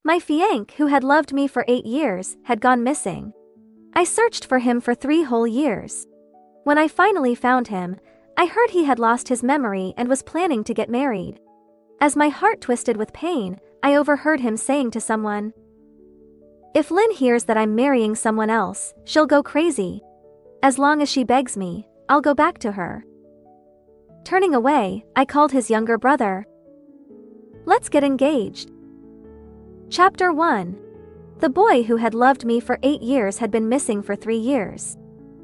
My fiancé, who had loved me for 8 years, had gone missing. I searched for him for 3 whole years. When I finally found him, I heard he had lost his memory and was planning to get married. As my heart twisted with pain, I overheard him saying to someone, "If Lynn hears that I'm marrying someone else, she'll go crazy. As long as she begs me, I'll go back to her." Turning away, I called his younger brother. "Let's get engaged." Chapter 1. The boy who had loved me for 8 years had been missing for 3 years.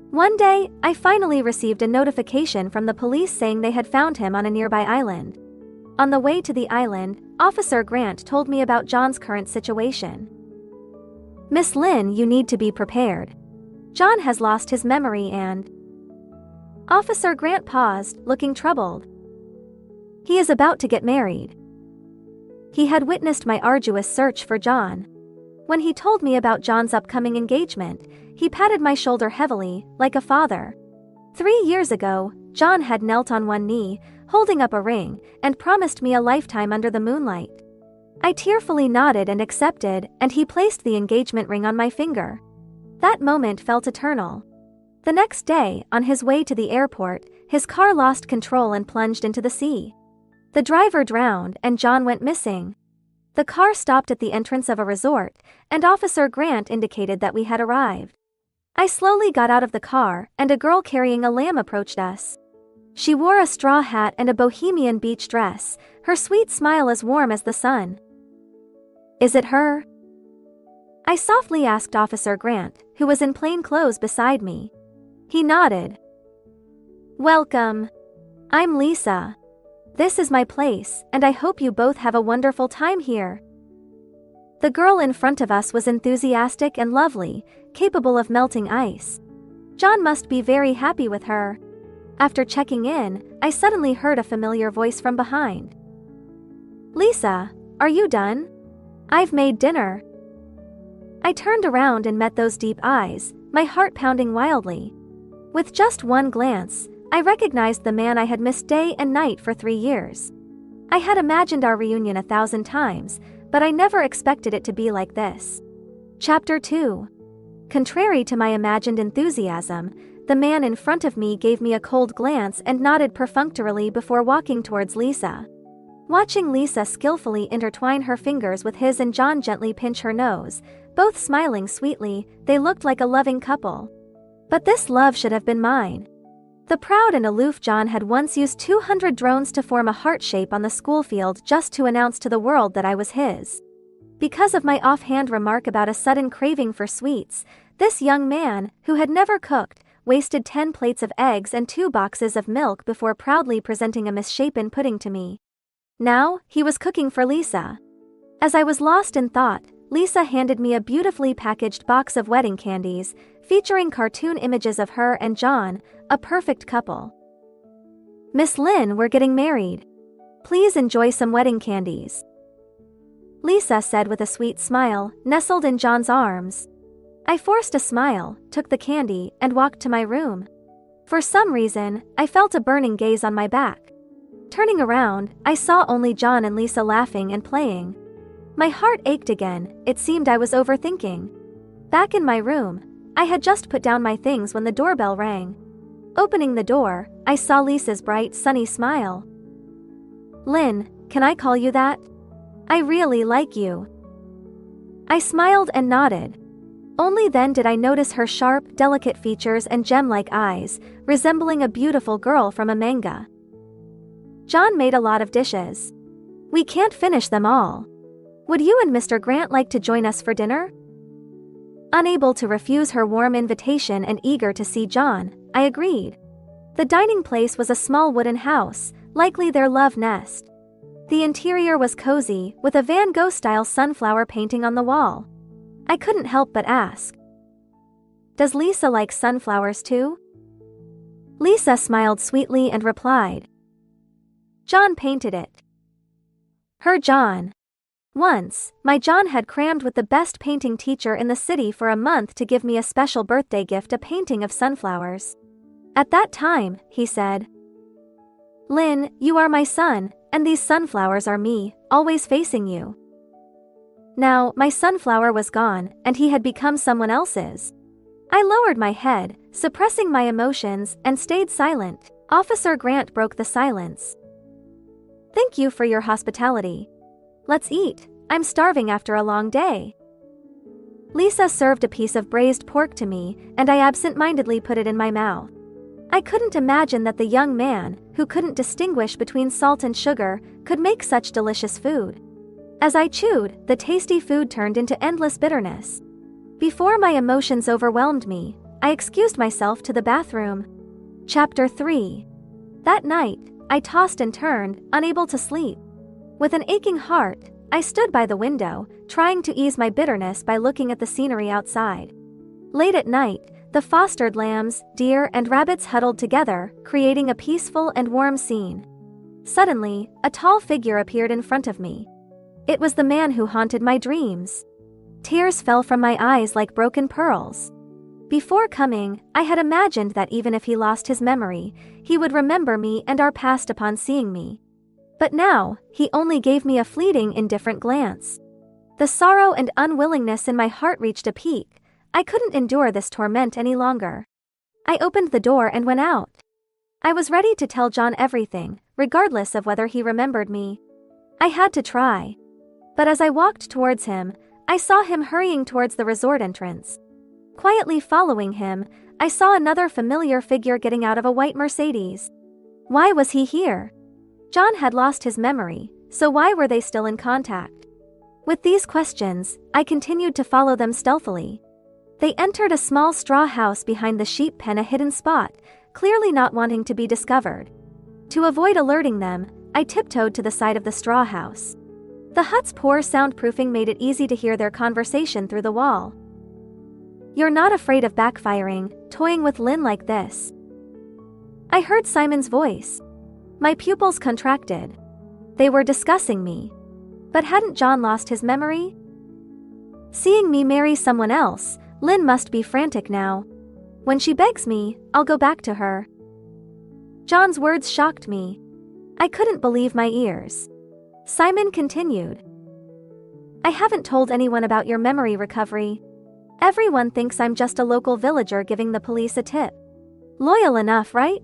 One day, I finally received a notification from the police saying they had found him on a nearby island. On the way to the island, Officer Grant told me about John's current situation. "Miss Lynn, you need to be prepared. John has lost his memory and..." Officer Grant paused, looking troubled. "He is about to get married." He had witnessed my arduous search for John. When he told me about John's upcoming engagement, he patted my shoulder heavily, like a father. 3 years ago, John had knelt on one knee, holding up a ring, and promised me a lifetime under the moonlight. I tearfully nodded and accepted, and he placed the engagement ring on my finger. That moment felt eternal. The next day, on his way to the airport, his car lost control and plunged into the sea. The driver drowned and John went missing. The car stopped at the entrance of a resort, and Officer Grant indicated that we had arrived. I slowly got out of the car, and a girl carrying a lamb approached us. She wore a straw hat and a bohemian beach dress, her sweet smile as warm as the sun. "Is it her?" I softly asked Officer Grant, who was in plain clothes beside me. He nodded. "Welcome. I'm Lisa. This is my place, and I hope you both have a wonderful time here." The girl in front of us was enthusiastic and lovely, capable of melting ice. John must be very happy with her. After checking in, I suddenly heard a familiar voice from behind. "Lisa, are you done? I've made dinner." I turned around and met those deep eyes, my heart pounding wildly. With just one glance, I recognized the man I had missed day and night for 3 years. I had imagined our reunion 1,000 times, but I never expected it to be like this. Chapter 2. Contrary to my imagined enthusiasm, the man in front of me gave me a cold glance and nodded perfunctorily before walking towards Lisa. Watching Lisa skillfully intertwine her fingers with his and John gently pinch her nose, both smiling sweetly, they looked like a loving couple. But this love should have been mine. The proud and aloof John had once used 200 drones to form a heart shape on the school field just to announce to the world that I was his. Because of my offhand remark about a sudden craving for sweets, this young man, who had never cooked, wasted 10 plates of eggs and 2 boxes of milk before proudly presenting a misshapen pudding to me. Now, he was cooking for Lisa. As I was lost in thought, Lisa handed me a beautifully packaged box of wedding candies, featuring cartoon images of her and John, a perfect couple. "Miss Lynn, we're getting married. Please enjoy some wedding candies," Lisa said with a sweet smile, nestled in John's arms. I forced a smile, took the candy, and walked to my room. For some reason, I felt a burning gaze on my back. Turning around, I saw only John and Lisa laughing and playing. My heart ached again, it seemed I was overthinking. Back in my room, I had just put down my things when the doorbell rang. Opening the door, I saw Lisa's bright, sunny smile. "Lynn, can I call you that? I really like you." I smiled and nodded. Only then did I notice her sharp, delicate features and gem-like eyes, resembling a beautiful girl from a manga. "John made a lot of dishes. We can't finish them all. Would you and Mr. Grant like to join us for dinner?" Unable to refuse her warm invitation and eager to see John, I agreed. The dining place was a small wooden house, likely their love nest. The interior was cozy, with a Van Gogh-style sunflower painting on the wall. I couldn't help but ask, "Does Lisa like sunflowers too?" Lisa smiled sweetly and replied, "John painted it." Her John. Once, my John had crammed with the best painting teacher in the city for a month to give me a special birthday gift, a painting of sunflowers. At that time, he said, "Lynn, you are my sun, and these sunflowers are me, always facing you." Now, my sunflower was gone, and he had become someone else's. I lowered my head, suppressing my emotions, and stayed silent. Officer Grant broke the silence. "Thank you for your hospitality. Let's eat. I'm starving after a long day." Lisa served a piece of braised pork to me, and I absent-mindedly put it in my mouth. I couldn't imagine that the young man, who couldn't distinguish between salt and sugar, could make such delicious food. As I chewed, the tasty food turned into endless bitterness. Before my emotions overwhelmed me, I excused myself to the bathroom. Chapter 3. That night, I tossed and turned, unable to sleep. With an aching heart, I stood by the window, trying to ease my bitterness by looking at the scenery outside. Late at night, the fostered lambs, deer, and rabbits huddled together, creating a peaceful and warm scene. Suddenly, a tall figure appeared in front of me. It was the man who haunted my dreams. Tears fell from my eyes like broken pearls. Before coming, I had imagined that even if he lost his memory, he would remember me and our past upon seeing me. But now, he only gave me a fleeting, indifferent glance. The sorrow and unwillingness in my heart reached a peak. I couldn't endure this torment any longer. I opened the door and went out. I was ready to tell John everything, regardless of whether he remembered me. I had to try. But as I walked towards him, I saw him hurrying towards the resort entrance. Quietly following him, I saw another familiar figure getting out of a white Mercedes. Why was he here? John had lost his memory, so why were they still in contact? With these questions, I continued to follow them stealthily. They entered a small straw house behind the sheep pen, a hidden spot, clearly not wanting to be discovered. To avoid alerting them, I tiptoed to the side of the straw house. The hut's poor soundproofing made it easy to hear their conversation through the wall. "You're not afraid of backfiring, toying with Lynn like this?" I heard Simon's voice. My pupils contracted. They were discussing me. But hadn't John lost his memory? Seeing me marry someone else, Lynn must be frantic now. When she begs me, I'll go back to her. John's words shocked me. I couldn't believe my ears. Simon continued. "I haven't told anyone about your memory recovery. Everyone thinks I'm just a local villager giving the police a tip. Loyal enough, right?"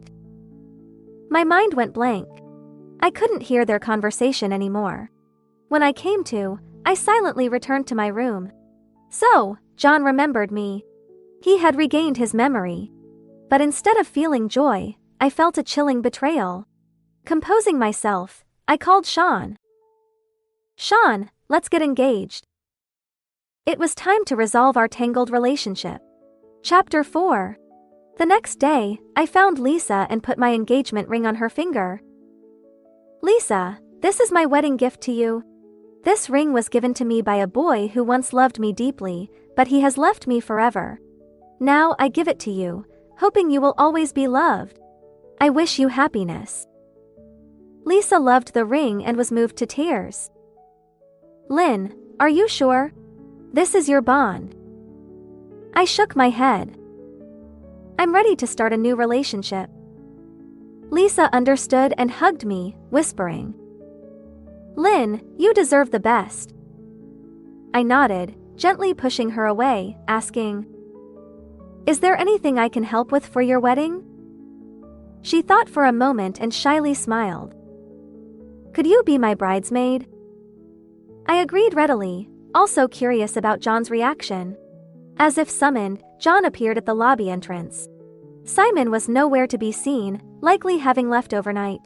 My mind went blank. I couldn't hear their conversation anymore. When I came to, I silently returned to my room. So, John remembered me. He had regained his memory. But instead of feeling joy, I felt a chilling betrayal. Composing myself, I called Sean. "Sean, let's get engaged." It was time to resolve our tangled relationship. Chapter 4. The next day, I found Lisa and put my engagement ring on her finger. "Lisa, this is my wedding gift to you. This ring was given to me by a boy who once loved me deeply, but he has left me forever. Now I give it to you, hoping you will always be loved. I wish you happiness." Lisa loved the ring and was moved to tears. "Lynn, are you sure? This is your bond." I shook my head. "I'm ready to start a new relationship." Lisa understood and hugged me, whispering, "Lynn, you deserve the best." I nodded, gently pushing her away, asking, "Is there anything I can help with for your wedding?" She thought for a moment and shyly smiled. "Could you be my bridesmaid?" I agreed readily, also curious about John's reaction. As if summoned, John appeared at the lobby entrance. Simon was nowhere to be seen, likely having left overnight.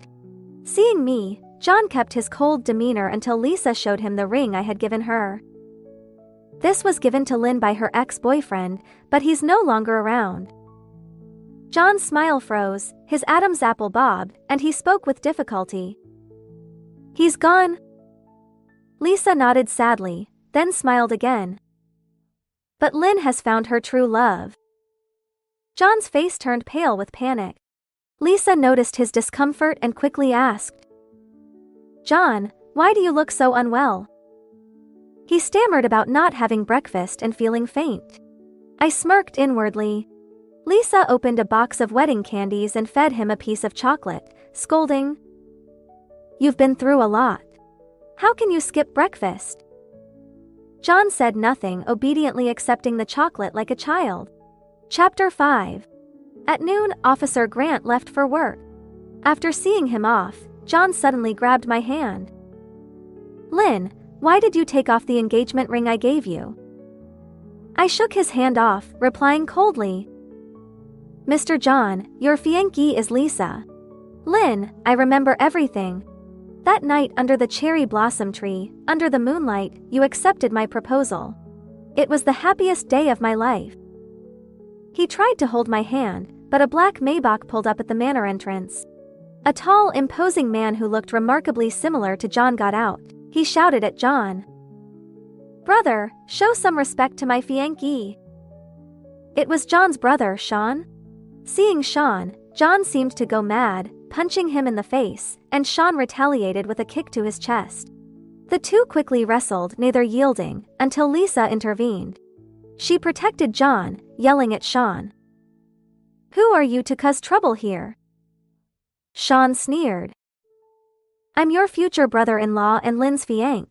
Seeing me, John kept his cold demeanor until Lisa showed him the ring I had given her. This was given to Lynn by her ex-boyfriend, but he's no longer around. John's smile froze, his Adam's apple bobbed, and he spoke with difficulty. "He's gone?" Lisa nodded sadly, then smiled again. "But Lynn has found her true love." John's face turned pale with panic. Lisa noticed his discomfort and quickly asked, "John, why do you look so unwell?" He stammered about not having breakfast and feeling faint. I smirked inwardly. Lisa opened a box of wedding candies and fed him a piece of chocolate, scolding, "You've been through a lot. How can you skip breakfast?" John said nothing, obediently accepting the chocolate like a child. Chapter 5. At noon, Officer Grant left for work. After seeing him off, John suddenly grabbed my hand. "Lynn, why did you take off the engagement ring I gave you?" I shook his hand off, replying coldly, "Mr. John, your fiancée is Lisa." "Lynn, I remember everything. That night under the cherry blossom tree, under the moonlight, you accepted my proposal. It was the happiest day of my life." He tried to hold my hand, but a black Maybach pulled up at the manor entrance. A tall, imposing man who looked remarkably similar to John got out. He shouted at John, "Brother, show some respect to my fiancée." It was John's brother, Sean. Seeing Sean, John seemed to go mad, punching him in the face, and Sean retaliated with a kick to his chest. The two quickly wrestled, neither yielding, until Lisa intervened. She protected John, yelling at Sean, "Who are you to cause trouble here?" Sean sneered, "I'm your future brother-in-law and Lynn's fiancé."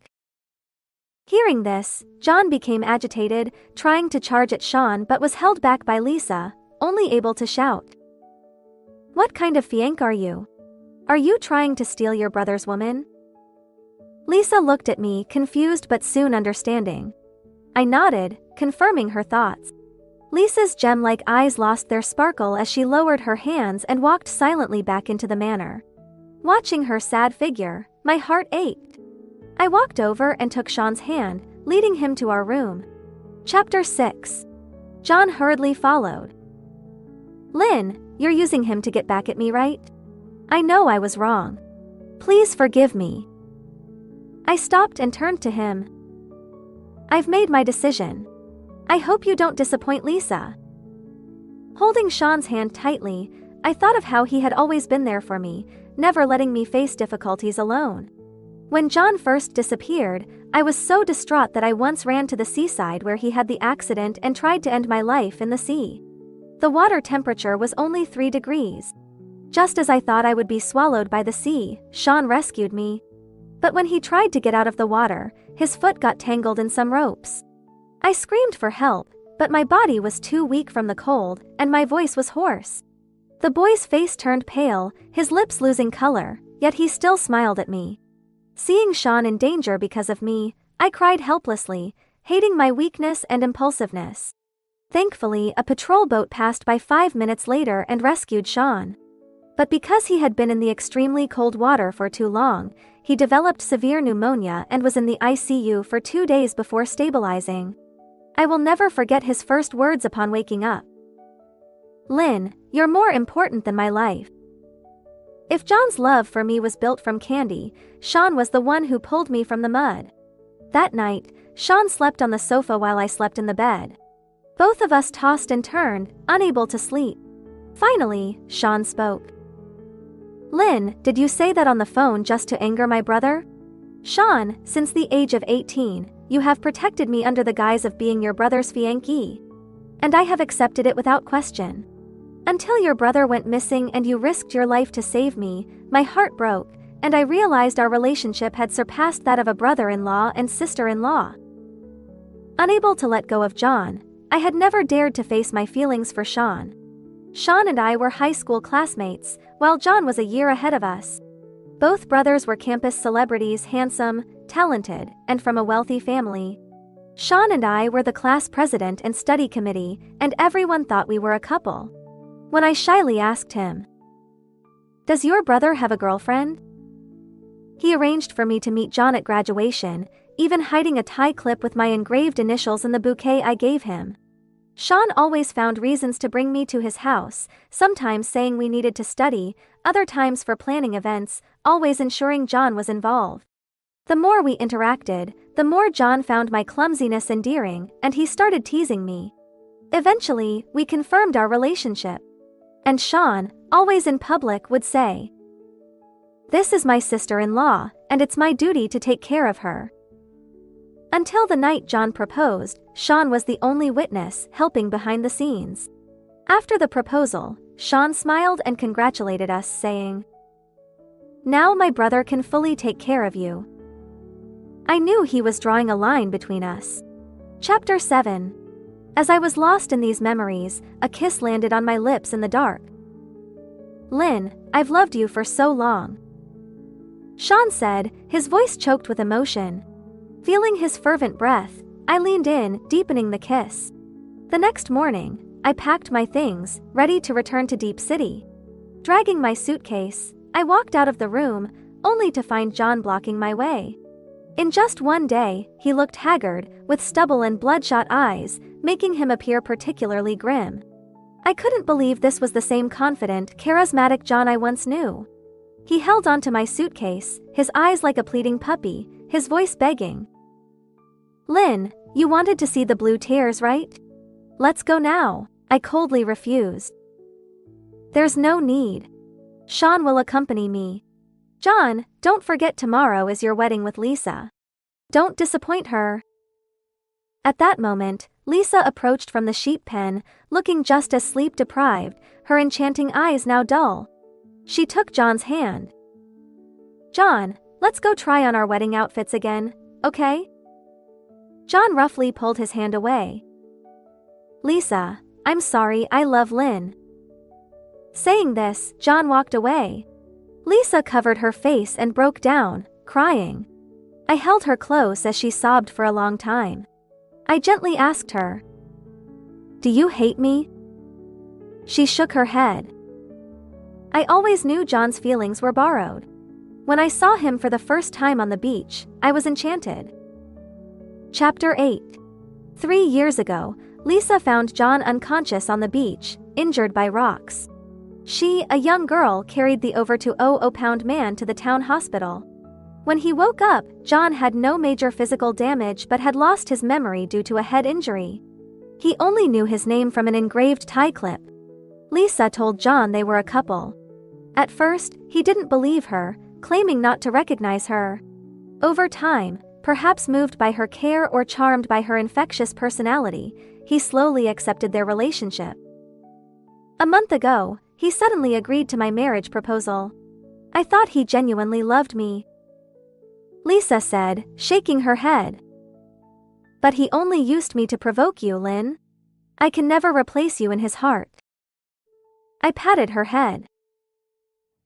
Hearing this, John became agitated, trying to charge at Sean but was held back by Lisa, only able to shout, "What kind of fiancé are you? Are you trying to steal your brother's woman?" Lisa looked at me, confused but soon understanding. I nodded, confirming her thoughts. Lisa's gem-like eyes lost their sparkle as she lowered her hands and walked silently back into the manor. Watching her sad figure, my heart ached. I walked over and took Sean's hand, leading him to our room. Chapter 6. John hurriedly followed. "Lynn, you're using him to get back at me, right? I know I was wrong. Please forgive me." I stopped and turned to him. "I've made my decision. I hope you don't disappoint Lisa." Holding Sean's hand tightly, I thought of how he had always been there for me, never letting me face difficulties alone. When John first disappeared, I was so distraught that I once ran to the seaside where he had the accident and tried to end my life in the sea. The water temperature was only 3 degrees. Just as I thought I would be swallowed by the sea, Sean rescued me. But when he tried to get out of the water, his foot got tangled in some ropes. I screamed for help, but my body was too weak from the cold, and my voice was hoarse. The boy's face turned pale, his lips losing color, yet he still smiled at me. Seeing Sean in danger because of me, I cried helplessly, hating my weakness and impulsiveness. Thankfully, a patrol boat passed by 5 minutes later and rescued Sean. But because he had been in the extremely cold water for too long, he developed severe pneumonia and was in the ICU for 2 days before stabilizing. I will never forget his first words upon waking up. "Lynn, you're more important than my life." If John's love for me was built from candy, Sean was the one who pulled me from the mud. That night, Sean slept on the sofa while I slept in the bed. Both of us tossed and turned, unable to sleep. Finally, Sean spoke. "Lynn, did you say that on the phone just to anger my brother?" "Sean, since the age of 18, you have protected me under the guise of being your brother's fiancée. And I have accepted it without question. Until your brother went missing and you risked your life to save me, my heart broke, and I realized our relationship had surpassed that of a brother-in-law and sister-in-law." Unable to let go of John, I had never dared to face my feelings for Sean. Sean and I were high school classmates, while John was a year ahead of us. Both brothers were campus celebrities, handsome, talented, and from a wealthy family. Sean and I were the class president and study committee, and everyone thought we were a couple. When I shyly asked him, "Does your brother have a girlfriend?" He arranged for me to meet John at graduation, even hiding a tie clip with my engraved initials in the bouquet I gave him. Sean always found reasons to bring me to his house, sometimes saying we needed to study, other times for planning events, always ensuring John was involved. The more we interacted, the more John found my clumsiness endearing, and he started teasing me. Eventually, we confirmed our relationship. And Sean, always in public, would say, "This is my sister-in-law, and it's my duty to take care of her." Until the night John proposed, Sean was the only witness, helping behind the scenes. After the proposal, Sean smiled and congratulated us, saying, "Now my brother can fully take care of you." I knew he was drawing a line between us. Chapter 7. As I was lost in these memories, a kiss landed on my lips in the dark. "Lynn, I've loved you for so long," Sean said, his voice choked with emotion. Feeling his fervent breath, I leaned in, deepening the kiss. The next morning, I packed my things, ready to return to Deep City. Dragging my suitcase, I walked out of the room, only to find John blocking my way. In just one day, he looked haggard, with stubble and bloodshot eyes, making him appear particularly grim. I couldn't believe this was the same confident, charismatic John I once knew. He held onto my suitcase, his eyes like a pleading puppy, his voice begging. "Lynn, you wanted to see the blue tears, right? Let's go now," I coldly refused. "There's no need. Sean will accompany me. John, don't forget tomorrow is your wedding with Lisa. Don't disappoint her." At that moment, Lisa approached from the sheep pen, looking just as sleep-deprived, her enchanting eyes now dull. She took John's hand. "John, let's go try on our wedding outfits again, okay?" John roughly pulled his hand away. "Lisa, I'm sorry, I love Lynn." Saying this, John walked away. Lisa covered her face and broke down, crying. I held her close as she sobbed for a long time. I gently asked her, "Do you hate me?" She shook her head. I always knew John's feelings were borrowed. When I saw him for the first time on the beach, I was enchanted. Chapter 8. 3 years ago, Lisa found John unconscious on the beach, injured by rocks. She, a young girl, carried the over 200-pound man to the town hospital. When he woke up, John had no major physical damage but had lost his memory due to a head injury. He only knew his name from an engraved tie clip. Lisa told John they were a couple. At first, he didn't believe her, claiming not to recognize her. Over time, perhaps moved by her care or charmed by her infectious personality, he slowly accepted their relationship. A month ago, he suddenly agreed to my marriage proposal. I thought he genuinely loved me, Lisa said, shaking her head. "But he only used me to provoke you, Lynn. I can never replace you in his heart." I patted her head.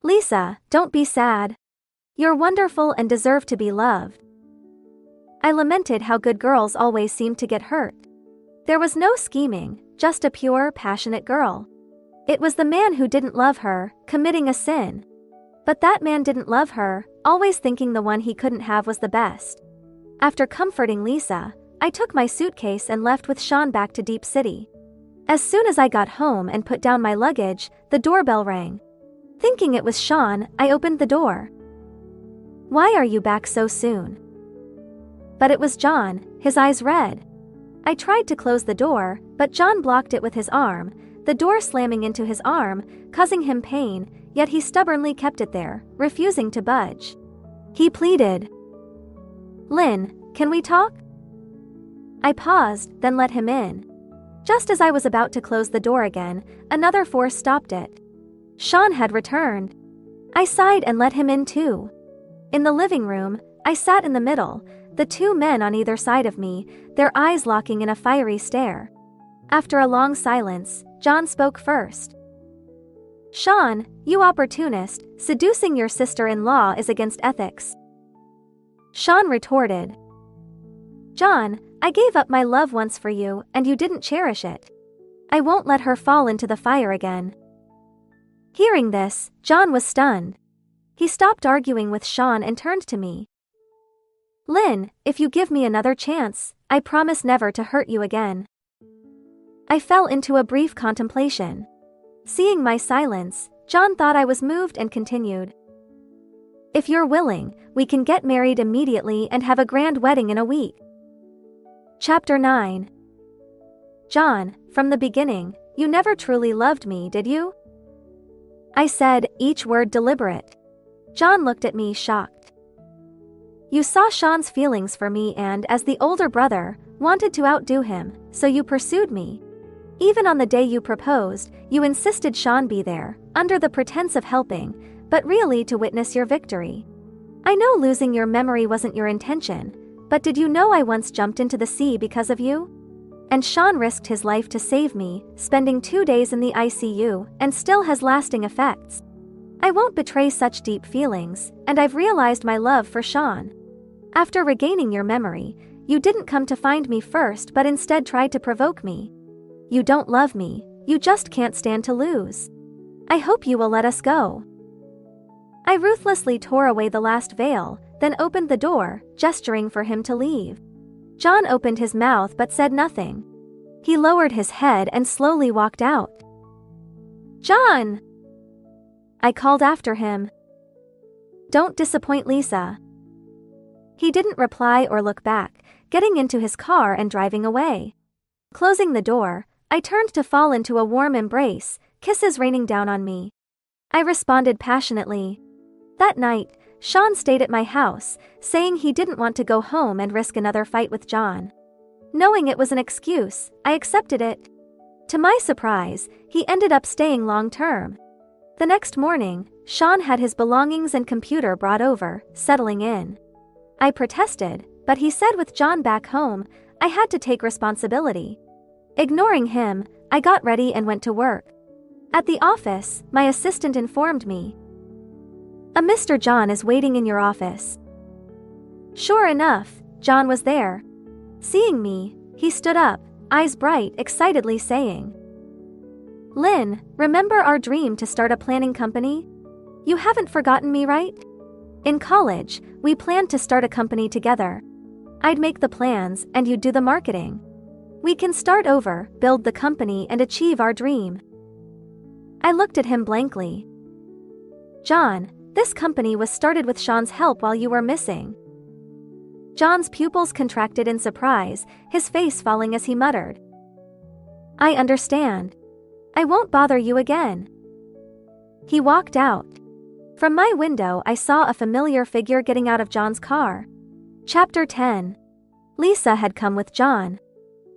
"Lisa, don't be sad. You're wonderful and deserve to be loved." I lamented how good girls always seem to get hurt. There was no scheming, just a pure, passionate girl. It was the man who didn't love her, committing a sin. But that man didn't love her, always thinking the one he couldn't have was the best. After comforting Lisa, I took my suitcase and left with Sean back to Deep City. As soon as I got home and put down my luggage, the doorbell rang. Thinking it was Sean, I opened the door. "Why are you back so soon?" But it was John, his eyes red. I tried to close the door, but John blocked it with his arm, the door slamming into his arm, causing him pain, yet he stubbornly kept it there, refusing to budge. He pleaded, "Lynn, can we talk?" I paused, then let him in. Just as I was about to close the door again, another force stopped it. Sean had returned. I sighed and let him in too. In the living room, I sat in the middle, the two men on either side of me, their eyes locking in a fiery stare. After a long silence, John spoke first. "Sean, you opportunist, seducing your sister-in-law is against ethics." Sean retorted, "John, I gave up my love once for you, and you didn't cherish it. I won't let her fall into the fire again." Hearing this, John was stunned. He stopped arguing with Sean and turned to me. "Lynn, if you give me another chance, I promise never to hurt you again." I fell into a brief contemplation. Seeing my silence, John thought I was moved and continued. "If you're willing, we can get married immediately and have a grand wedding in a week." Chapter 9. "John, from the beginning, you never truly loved me, did you?" I said, each word deliberate. John looked at me shocked. "You saw Sean's feelings for me and, as the older brother, wanted to outdo him, so you pursued me. Even on the day you proposed, you insisted Sean be there, under the pretense of helping, but really to witness your victory. I know losing your memory wasn't your intention, But did you know I once jumped into the sea because of you? And Sean risked his life to save me, spending 2 days in the ICU, and still has lasting effects. I won't betray such deep feelings, and I've realized my love for Sean. After regaining your memory, you didn't come to find me first but instead tried to provoke me. You don't love me, you just can't stand to lose. I hope you will let us go. I ruthlessly tore away the last veil, then opened the door, gesturing for him to leave. John opened his mouth but said nothing. He lowered his head and slowly walked out. "John!" I called after him. "Don't disappoint Lisa." He didn't reply or look back, getting into his car and driving away. Closing the door, I turned to fall into a warm embrace, kisses raining down on me. I responded passionately. That night, Sean stayed at my house, saying he didn't want to go home and risk another fight with John. Knowing it was an excuse, I accepted it. To my surprise, he ended up staying long term. The next morning, Sean had his belongings and computer brought over, settling in. I protested, but he said with John back home, I had to take responsibility. Ignoring him, I got ready and went to work. At the office, my assistant informed me. "A Mr. John is waiting in your office." Sure enough, John was there. Seeing me, he stood up, eyes bright, excitedly saying, "Lynn, remember our dream to start a planning company? You haven't forgotten me, right? In college, we planned to start a company together. I'd make the plans and you'd do the marketing. We can start over, build the company and achieve our dream." I looked at him blankly. "John, this company was started with Sean's help while you were missing." John's pupils contracted in surprise, his face falling as he muttered, "I understand. I won't bother you again." He walked out. From my window I saw a familiar figure getting out of John's car. Chapter 10. Lisa had come with John.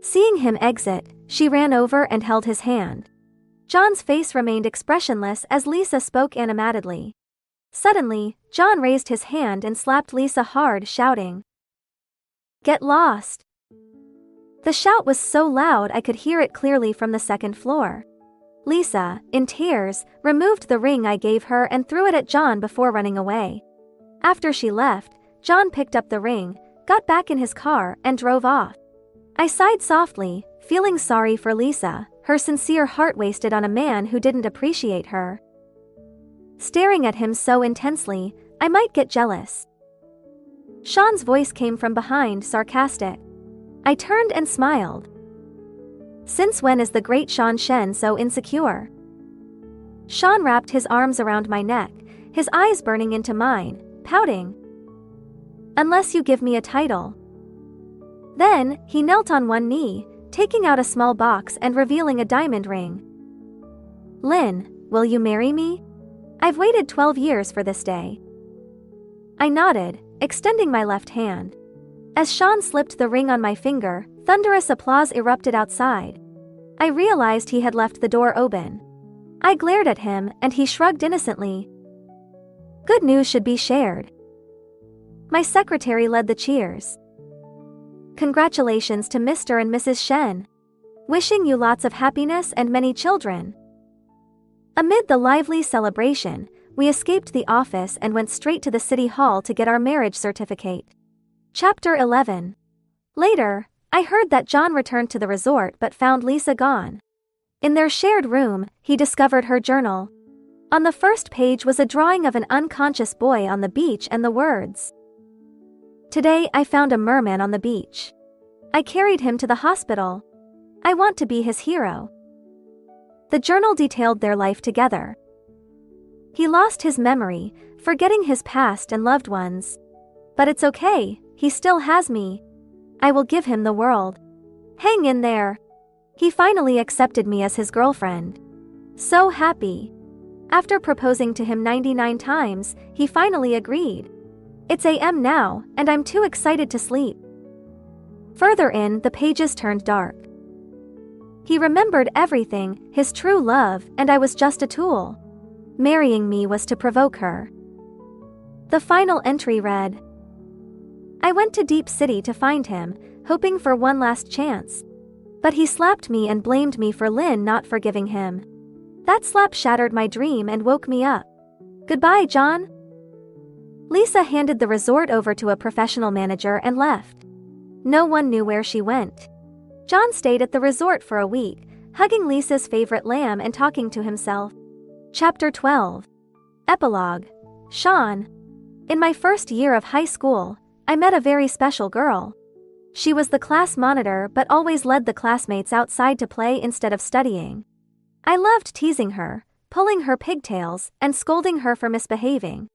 Seeing him exit, she ran over and held his hand. John's face remained expressionless as Lisa spoke animatedly. Suddenly, John raised his hand and slapped Lisa hard, shouting, "Get lost!" The shout was so loud I could hear it clearly from the second floor. Lisa, in tears, removed the ring I gave her and threw it at John before running away. After she left, John picked up the ring, got back in his car, and drove off. I sighed softly, feeling sorry for Lisa, her sincere heart wasted on a man who didn't appreciate her. Staring at him so intensely, I might get jealous. Sean's voice came from behind, sarcastic. I turned and smiled. "Since when is the great Sean Shen so insecure?" Sean wrapped his arms around my neck, his eyes burning into mine, pouting. "Unless you give me a title." Then, he knelt on one knee, taking out a small box and revealing a diamond ring. "Lynn, will you marry me? I've waited 12 years for this day." I nodded, extending my left hand. As Sean slipped the ring on my finger, thunderous applause erupted outside. I realized he had left the door open. I glared at him, and he shrugged innocently. Good news should be shared. My secretary led the cheers. "Congratulations to Mr. and Mrs. Shen. Wishing you lots of happiness and many children." Amid the lively celebration, we escaped the office and went straight to the city hall to get our marriage certificate. Chapter 11. Later, I heard that John returned to the resort but found Lisa gone. In their shared room, he discovered her journal. On the first page was a drawing of an unconscious boy on the beach and the words, "Today I found a merman on the beach. I carried him to the hospital. I want to be his hero." The journal detailed their life together. He lost his memory, forgetting his past and loved ones. But it's okay, he still has me. I will give him the world. Hang in there. He finally accepted me as his girlfriend. So happy. After proposing to him 99 times, he finally agreed. It's AM now, and I'm too excited to sleep. Further in, the pages turned dark. He remembered everything, his true love, and I was just a tool. Marrying me was to provoke her. The final entry read, I went to Deep City to find him, hoping for one last chance. But he slapped me and blamed me for Lynn not forgiving him. That slap shattered my dream and woke me up. Goodbye, John. Lisa handed the resort over to a professional manager and left. No one knew where she went. John stayed at the resort for a week, hugging Lisa's favorite lamb and talking to himself. Chapter 12. Epilogue. Sean. In my first year of high school, I met a very special girl. She was the class monitor but always led the classmates outside to play instead of studying. I loved teasing her, pulling her pigtails, and scolding her for misbehaving.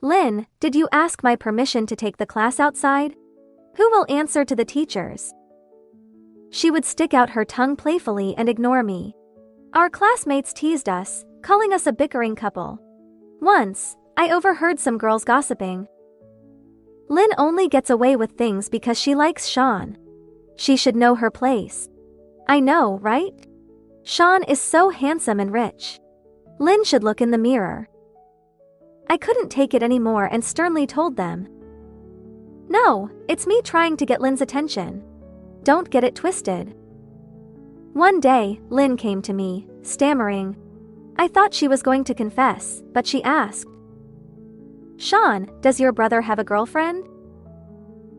Lynn, did you ask my permission to take the class outside? Who will answer to the teachers? She would stick out her tongue playfully and ignore me. Our classmates teased us, calling us a bickering couple. Once, I overheard some girls gossiping. Lynn only gets away with things because she likes Sean. She should know her place. I know, right? Sean is so handsome and rich. Lynn should look in the mirror. I couldn't take it anymore and sternly told them. No, it's me trying to get Lynn's attention. Don't get it twisted. One day, Lynn came to me, stammering. I thought she was going to confess, but she asked, Sean, does your brother have a girlfriend?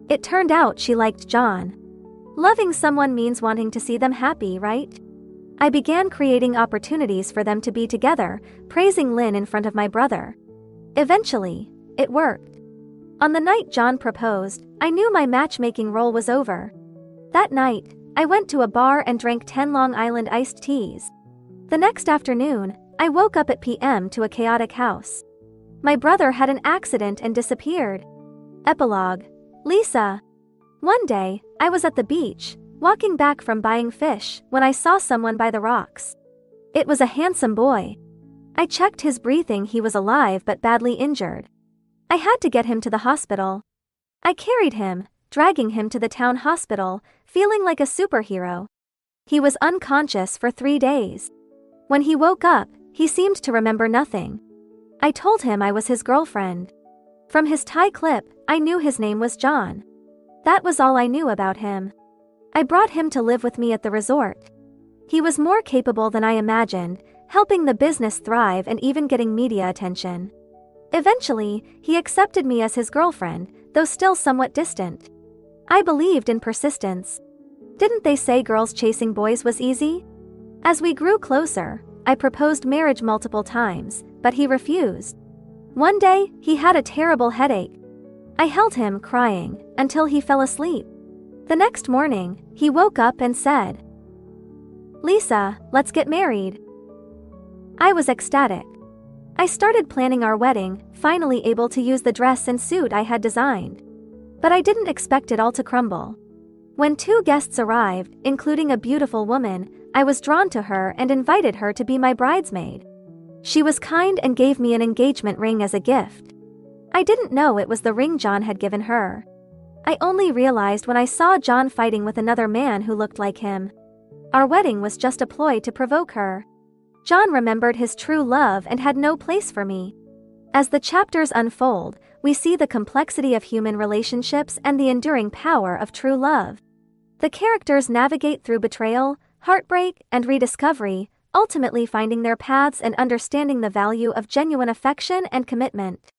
It turned out she liked John. Loving someone means wanting to see them happy, right? I began creating opportunities for them to be together, praising Lynn in front of my brother. Eventually, it worked. On the night John proposed, I knew my matchmaking role was over. That night, I went to a bar and drank 10 Long Island iced teas. The next afternoon, I woke up at PM to a chaotic house. My brother had an accident and disappeared. Epilogue. Lisa. One day, I was at the beach, walking back from buying fish, when I saw someone by the rocks. It was a handsome boy. I checked his breathing. He was alive but badly injured. I had to get him to the hospital. I carried him, dragging him to the town hospital, feeling like a superhero. He was unconscious for 3 days. When he woke up, he seemed to remember nothing. I told him I was his girlfriend. From his tie clip, I knew his name was John. That was all I knew about him. I brought him to live with me at the resort. He was more capable than I imagined, helping the business thrive and even getting media attention. Eventually, he accepted me as his girlfriend, though still somewhat distant. I believed in persistence. Didn't they say girls chasing boys was easy? As we grew closer, I proposed marriage multiple times, but he refused. One day, he had a terrible headache. I held him, crying, until he fell asleep. The next morning, he woke up and said, Lisa, let's get married. I was ecstatic. I started planning our wedding, finally able to use the dress and suit I had designed. But I didn't expect it all to crumble. When 2 guests arrived, including a beautiful woman, I was drawn to her and invited her to be my bridesmaid. She was kind and gave me an engagement ring as a gift. I didn't know it was the ring John had given her. I only realized when I saw John fighting with another man who looked like him. Our wedding was just a ploy to provoke her. John remembered his true love and had no place for me. As the chapters unfold, we see the complexity of human relationships and the enduring power of true love. The characters navigate through betrayal, heartbreak, and rediscovery, ultimately finding their paths and understanding the value of genuine affection and commitment.